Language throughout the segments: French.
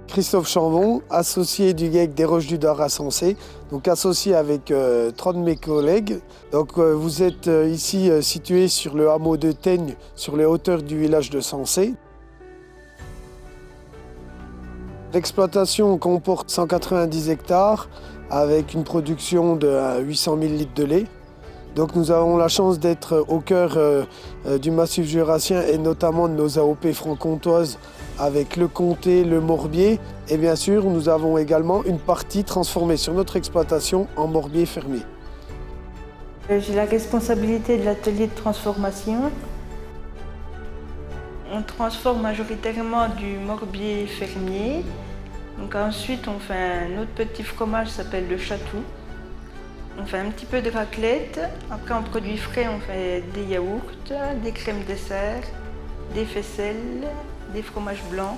Christophe Chambon, associé du GIEC des Roches du Dard à Sensé, donc associé avec 30 de mes collègues. Donc, vous êtes ici situé sur le hameau de Teigne, sur les hauteurs du village de Sensé. L'exploitation comporte 190 hectares avec une production de 800 000 litres de lait. Donc nous avons la chance d'être au cœur du massif jurassien et notamment de nos AOP franc-comtoises avec le comté, le morbier. Et bien sûr, nous avons également une partie transformée sur notre exploitation en morbier fermier. J'ai la responsabilité de l'atelier de transformation. On transforme majoritairement du morbier fermier. Donc ensuite, on fait un autre petit fromage qui s'appelle le chatou. On fait un petit peu de raclette. Après, en produits frais, on fait des yaourts, des crèmes dessert, des faisselles, des fromages blancs.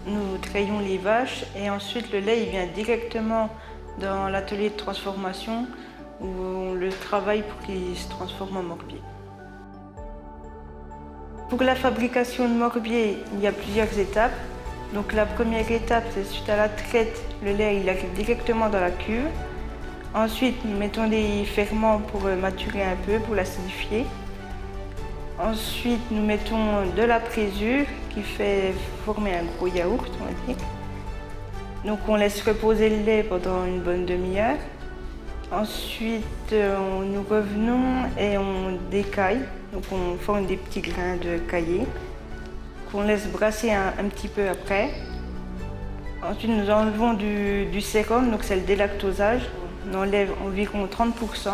Nous trayons les vaches et ensuite le lait il vient directement dans l'atelier de transformation où on le travaille pour qu'il se transforme en morbier. Pour la fabrication de morbier, il y a plusieurs étapes. Donc la première étape, c'est suite à la traite, le lait il arrive directement dans la cuve. Ensuite, nous mettons des ferments pour maturer un peu, pour l'acidifier. Ensuite, nous mettons de la présure qui fait former un gros yaourt, on va dire. Donc on laisse reposer le lait pendant une bonne demi-heure. Ensuite, nous revenons et on décaille. Donc on forme des petits grains de caillé qu'on laisse brasser un petit peu après. Ensuite, nous enlevons du sérum, donc c'est le délactosage. On enlève environ 30%.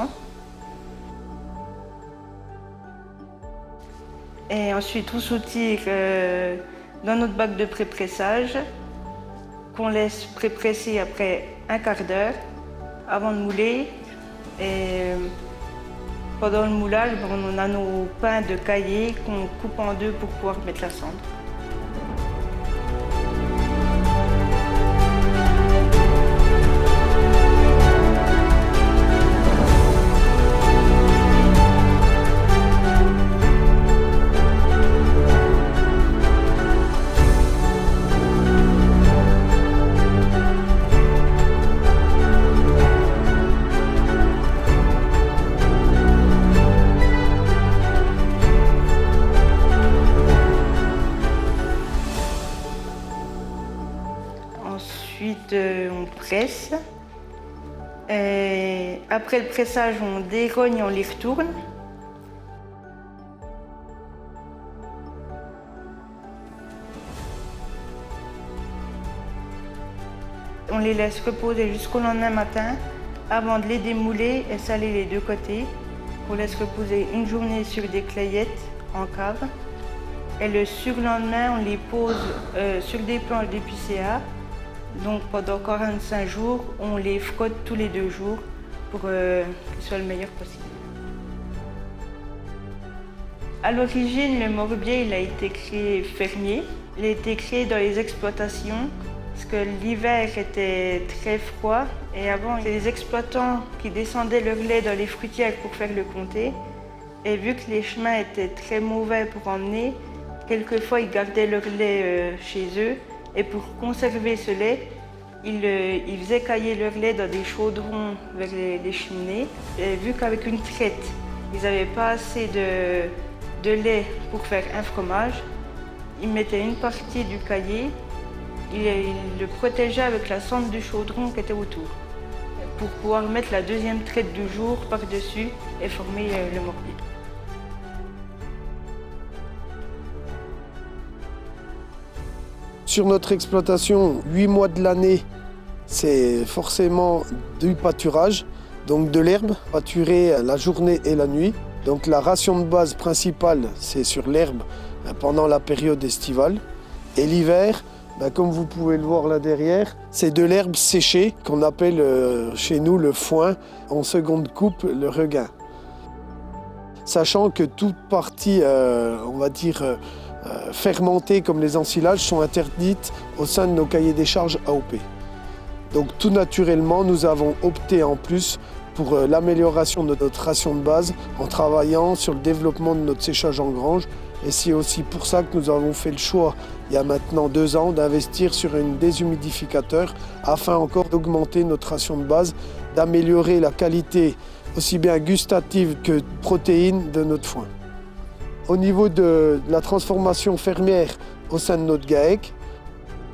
Et ensuite, on soutire dans notre bac de pré-pressage qu'on laisse pré-presser après un quart d'heure avant de mouler. Et pendant le moulage, on a nos pains de caillé qu'on coupe en deux pour pouvoir mettre la cendre. Ensuite, on presse. Et après le pressage, on dérogne, on les retourne. On les laisse reposer jusqu'au lendemain matin avant de les démouler et saler les deux côtés. On laisse reposer une journée sur des clayettes en cave. Et le surlendemain, on les pose sur des planches d'épicéa. Donc pendant 45 jours, on les frotte tous les 2 jours pour qu'ils soient le meilleur possible. À l'origine, le morbier il a été créé fermier. Il a été créé dans les exploitations parce que l'hiver était très froid et avant, c'est les exploitants qui descendaient leur lait dans les fruitières pour faire le comté. Et vu que les chemins étaient très mauvais pour emmener, quelquefois ils gardaient leur lait chez eux. Et pour conserver ce lait, ils faisaient cailler leur lait dans des chaudrons vers les cheminées. Et vu qu'avec une traite, ils n'avaient pas assez de lait pour faire un fromage, ils mettaient une partie du caillé, ils le protégeaient avec la cendre du chaudron qui était autour, pour pouvoir mettre la deuxième traite du jour par-dessus et former le morbier. Sur notre exploitation, 8 mois de l'année, c'est forcément du pâturage, donc de l'herbe, pâturée la journée et la nuit. Donc la ration de base principale, c'est sur l'herbe pendant la période estivale. Et l'hiver, comme vous pouvez le voir là derrière, c'est de l'herbe séchée qu'on appelle chez nous le foin, en seconde coupe le regain. Sachant que toute partie, on va dire, fermentées comme les ensilages sont interdites au sein de nos cahiers des charges AOP. Donc tout naturellement, nous avons opté en plus pour l'amélioration de notre ration de base en travaillant sur le développement de notre séchage en grange Et c'est aussi pour ça que nous avons fait le choix, il y a maintenant 2 ans, d'investir sur un déshumidificateur afin encore d'augmenter notre ration de base, d'améliorer la qualité aussi bien gustative que protéine de notre foin. Au niveau de la transformation fermière au sein de notre GAEC,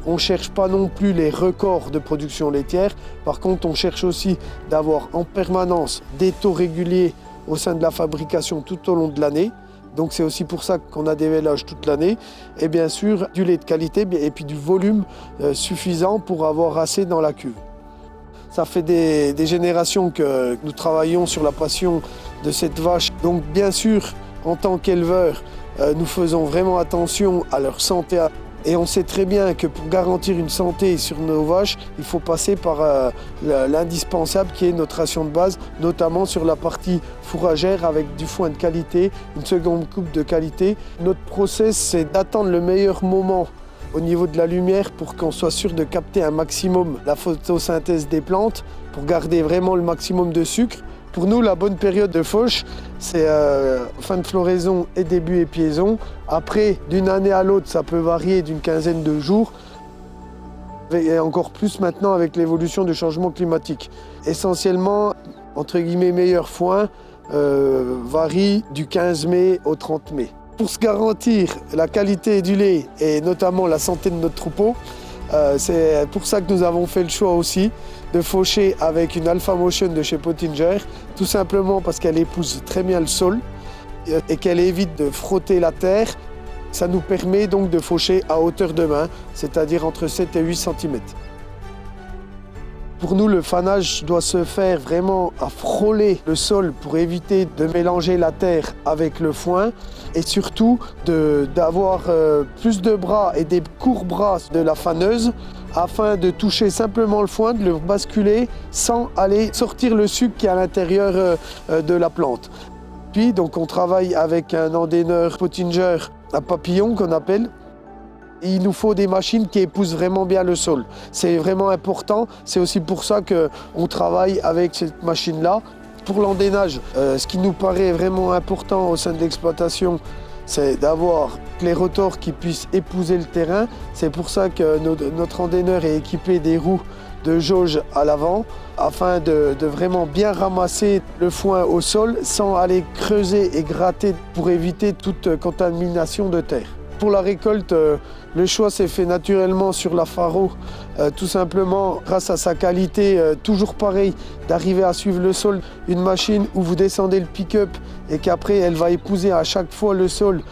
on ne cherche pas non plus les records de production laitière. Par contre, on cherche aussi d'avoir en permanence des taux réguliers au sein de la fabrication tout au long de l'année. Donc c'est aussi pour ça qu'on a des vélages toute l'année. Et bien sûr, du lait de qualité et puis du volume suffisant pour avoir assez dans la cuve. Ça fait des générations que nous travaillons sur la passion de cette vache. Donc bien sûr, en tant qu'éleveur, nous faisons vraiment attention à leur santé. Et on sait très bien que pour garantir une santé sur nos vaches, il faut passer par l'indispensable qui est notre ration de base, notamment sur la partie fourragère avec du foin de qualité, une seconde coupe de qualité. Notre process, c'est d'attendre le meilleur moment au niveau de la lumière pour qu'on soit sûr de capter un maximum la photosynthèse des plantes, pour garder vraiment le maximum de sucre. Pour nous, la bonne période de fauche, c'est fin de floraison et début épiaison. Après, d'une année à l'autre, ça peut varier d'une quinzaine de jours. Et encore plus maintenant avec l'évolution du changement climatique. Essentiellement, entre guillemets, meilleur foin varie du 15 mai au 30 mai. Pour se garantir la qualité du lait et notamment la santé de notre troupeau, c'est pour ça que nous avons fait le choix aussi de faucher avec une Alpha Motion de chez Pottinger, tout simplement parce qu'elle épouse très bien le sol et qu'elle évite de frotter la terre. Ça nous permet donc de faucher à hauteur de main, c'est-à-dire entre 7 et 8 cm. Pour nous, le fanage doit se faire vraiment à frôler le sol pour éviter de mélanger la terre avec le foin et surtout d'avoir plus de bras et des courts bras de la faneuse afin de toucher simplement le foin, de le basculer sans aller sortir le sucre qui est à l'intérieur de la plante. Puis donc on travaille avec un endaineur Pottinger à papillon qu'on appelle. Il nous faut des machines qui épousent vraiment bien le sol. C'est vraiment important. C'est aussi pour ça qu'on travaille avec cette machine-là. Pour l'endainage, ce qui nous paraît vraiment important au sein de l'exploitation, c'est d'avoir les rotors qui puissent épouser le terrain. C'est pour ça que notre endaineur est équipé des roues de jauge à l'avant afin de vraiment bien ramasser le foin au sol sans aller creuser et gratter pour éviter toute contamination de terre. Pour la récolte, le choix s'est fait naturellement sur la Faro, tout simplement grâce à sa qualité, toujours pareil, d'arriver à suivre le sol. Une machine où vous descendez le pick-up et qu'après elle va épouser à chaque fois le sol,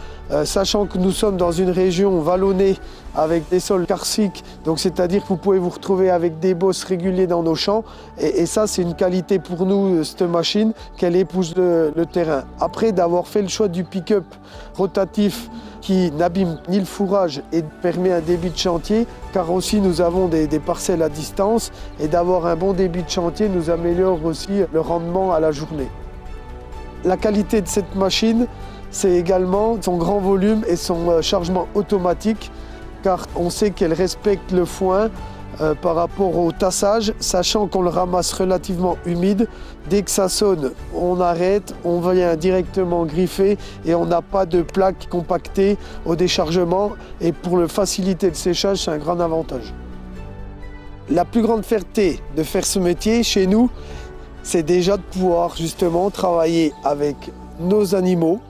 sachant que nous sommes dans une région vallonnée avec des sols karstiques, donc c'est-à-dire que vous pouvez vous retrouver avec des bosses réguliers dans nos champs. Et ça, c'est une qualité pour nous, cette machine, qu'elle épouse le terrain. Après, d'avoir fait le choix du pick-up rotatif, qui n'abîme ni le fourrage et permet un débit de chantier, car aussi nous avons des parcelles à distance et d'avoir un bon débit de chantier nous améliore aussi le rendement à la journée. La qualité de cette machine, c'est également son grand volume et son chargement automatique, car on sait qu'elle respecte le foin par rapport au tassage, sachant qu'on le ramasse relativement humide. Dès que ça sonne, on arrête, on vient directement griffer et on n'a pas de plaques compactées au déchargement. Et pour faciliter le séchage, c'est un grand avantage. La plus grande fierté de faire ce métier chez nous, c'est déjà de pouvoir justement travailler avec nos animaux.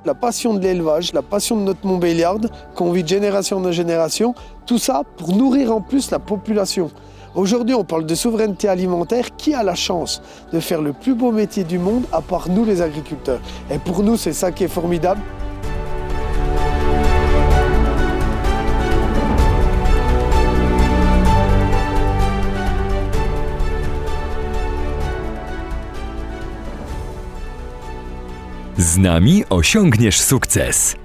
La passion de l'élevage, la passion de notre Montbéliarde, qu'on vit de génération en génération, tout ça pour nourrir en plus la population. Aujourd'hui, on parle de souveraineté alimentaire. Qui a la chance de faire le plus beau métier du monde à part nous les agriculteurs? Et pour nous, c'est ça qui est formidable. Z nami osiągniesz sukces.